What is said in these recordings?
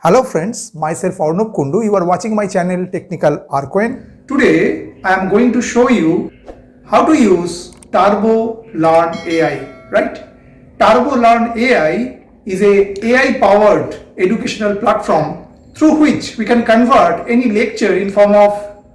Hello friends, myself Arnab Kundu. You are watching my channel Technical Arcoin. Today I am going to show you how to use TurboLearn AI, right? TurboLearn AI is a AI powered educational platform through which we can convert any lecture in form of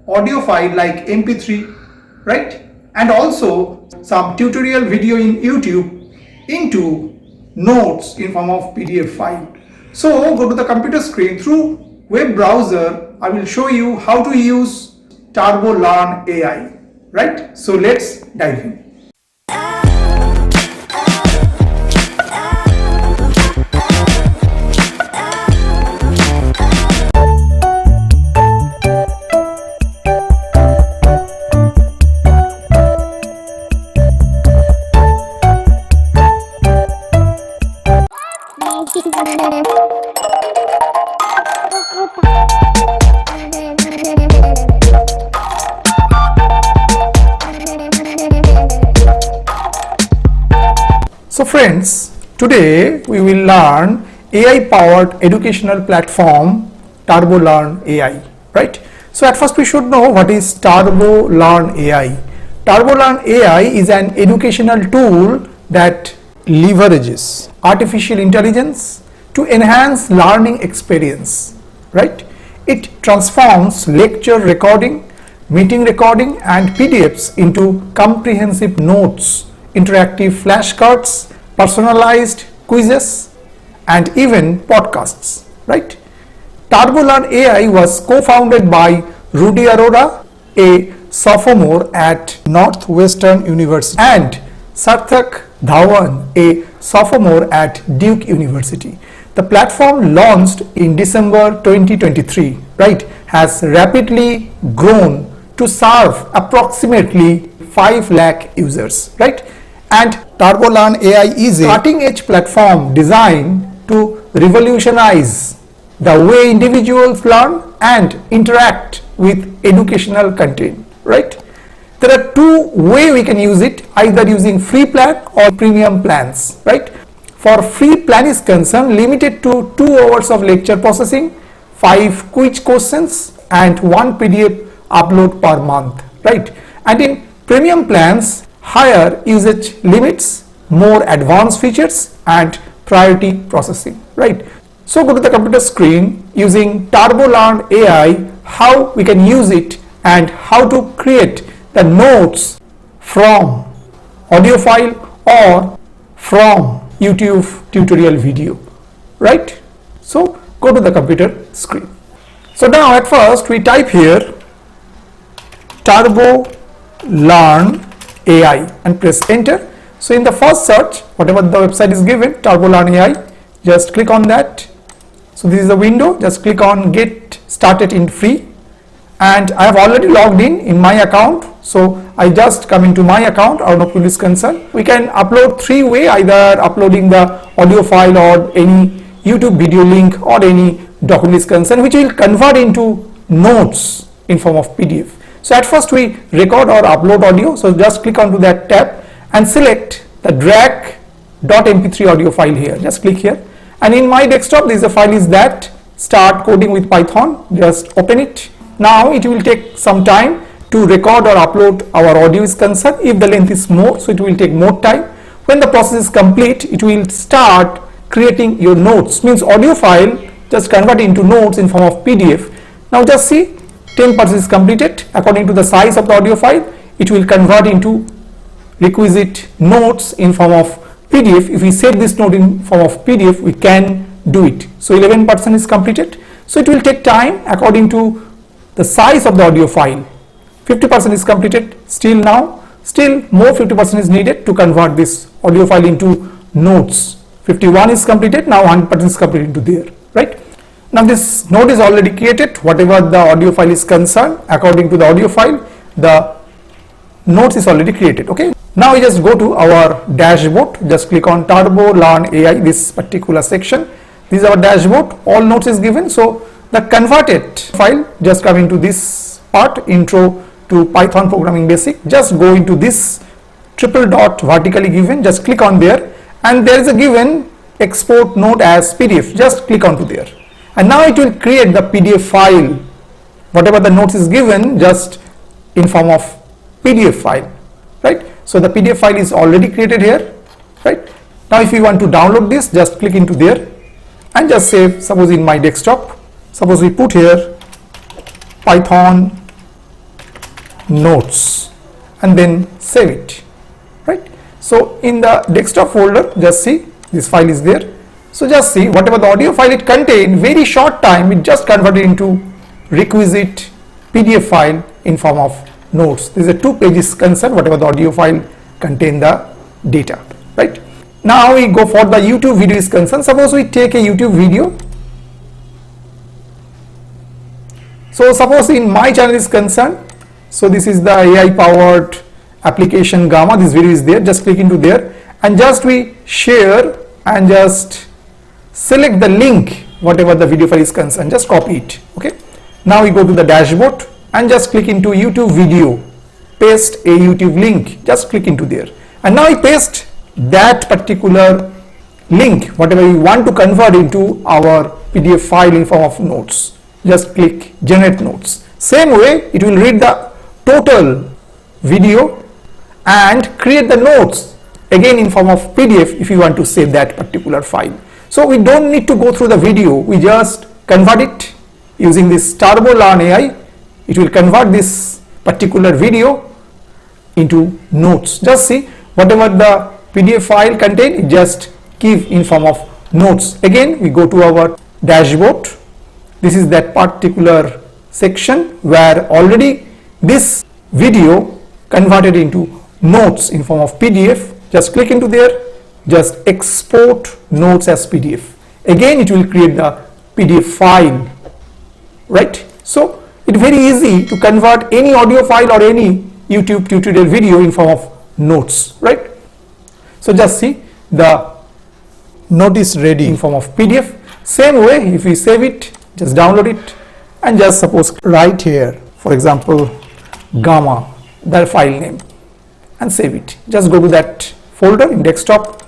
audio file like MP3, right? And also some tutorial video in YouTube into notes in form of PDF file. So go to the computer screen through web browser. I will show you how to use TurboLearn AI, right? So let's dive in. So friends, today we will learn AI powered educational platform TurboLearn AI, right? So at first we should know what is TurboLearn AI. TurboLearn AI is an educational tool that leverages artificial intelligence to enhance learning experience, right? It transforms lecture recording, meeting recording and PDFs into comprehensive notes, interactive flashcards, personalized quizzes and even podcasts, right? TurboLearn AI was co-founded by Rudy Arora, a sophomore at Northwestern University, and Sarthak Dhawan, a sophomore at Duke University. The platform launched in December 2023, right, has rapidly grown to serve approximately 5 lakh users, right? And TurboLearn AI is a cutting-edge platform designed to revolutionize the way individuals learn and interact with educational content, right? There are two ways we can use it, either using free plan or premium plans, right? For free plan is concerned, limited to 2 hours of lecture processing, 5 quiz questions and 1 PDF upload per month, right? And in premium plans, higher usage limits, more advanced features and priority processing, right? So go to the computer screen using TurboLearn AI, how we can use it and how to create the notes from audio file or from YouTube tutorial video, right? So go to the computer screen. So now at first we type here TurboLearn AI and press enter. So in the first search, whatever the website is given, TurboLearn AI, just click on that. So this is the window, just click on get started in free, and I have already logged in my account. So I just come into my account, Arnab Kundu is concerned. We can upload 3 ways, either uploading the audio file or any YouTube video link or any document is concerned, which will convert into notes in form of PDF. So at first we record or upload audio. So just click onto that tab and select the drag.mp3 audio file here. Just click here. And in my desktop, this file is that start coding with Python. Just open it. Now it will take some time to record or upload our audio is concerned. If the length is more, so it will take more time. When the process is complete, it will start creating your notes. Means audio file just convert into notes in form of PDF. Now just see, 10% is completed. According to the size of the audio file, it will convert into requisite notes in form of PDF. If we save this note in form of PDF, we can do it. So 11% is completed. So it will take time according to the size of the audio file. 50% is completed. Still more 50% is needed to convert this audio file into notes. 51 is completed. Now 100% is completed into there, right? Now this note is already created. Whatever the audio file is concerned, according to the audio file, the notes is already created. Okay. Now we just go to our dashboard. Just click on TurboLearn AI, this particular section. This is our dashboard. All notes is given. So the converted file, just come into this part, intro to Python programming basic. Just go into this triple dot vertically given. Just click on there, and there is a given export note as PDF. Just click onto there. and now it will create the PDF file. Whatever the notes is given, just in form of PDF file, right? So the PDF file is already created here, right? Now if you want to download this, just click into there and just save. Suppose in my desktop, suppose we put here Python notes and then save it, right? So in the desktop folder, just see this file is there. So just see whatever the audio file it contained, very short time it just converted into requisite PDF file in form of notes. This is a 2 pages concern, whatever the audio file contain the data, right? Now we go for the YouTube video is concerned. Suppose we take a YouTube video. So suppose in my channel is concerned, so this is the AI powered application Gamma. This video is there. Just click into there and just we share and just select the link, whatever the video file is concerned, just copy it. Okay. Now we go to the dashboard and just click into YouTube video, paste a YouTube link, just click into there, and now I paste that particular link, whatever we want to convert into our PDF file in form of notes. Just click generate notes. Same way it will read the total video and create the notes again in form of PDF if you want to save that particular file. So we don't need to go through the video, we just convert it using this TurboLearn AI. It will convert this particular video into notes. Just see whatever the PDF file contain, it just give in form of notes. Again we go to our dashboard. This is that particular section where already this video converted into notes in form of PDF. Just click into there, just export notes as PDF. Again it will create the PDF file, right? So it's very easy to convert any audio file or any YouTube tutorial video in form of notes, right? So just see the note is ready in form of PDF. Same way if we save it, just download it and just suppose right here, for example, Gamma, the file name, and save it. Just go to that folder in desktop,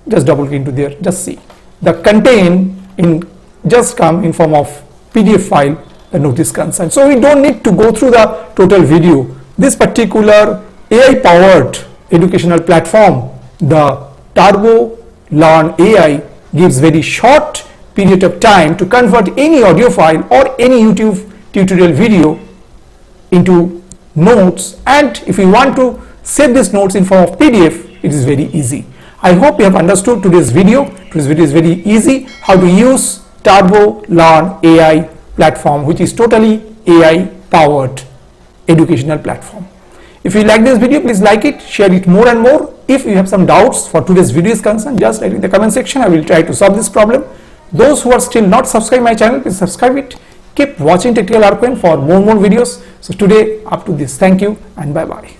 just double click into there, just see the contain in just come in form of PDF file, the note is concerned. So we don't need to go through the total video. This particular AI powered educational platform, the TurboLearn AI, gives very short period of time to convert any audio file or any YouTube tutorial video into notes, and if you want to save these notes in form of PDF, it is very easy. I hope you have understood today's video. Today's video is very easy how to use TurboLearn AI platform, which is totally AI powered educational platform. If you like this video, please like it, share it more and more. If you have some doubts for today's video is concerned, just write in the comment section. I will try to solve this problem. Those who are still not subscribed my channel, please subscribe it. Keep watching Technical Arcane for more videos. So today up to this. Thank you and bye bye.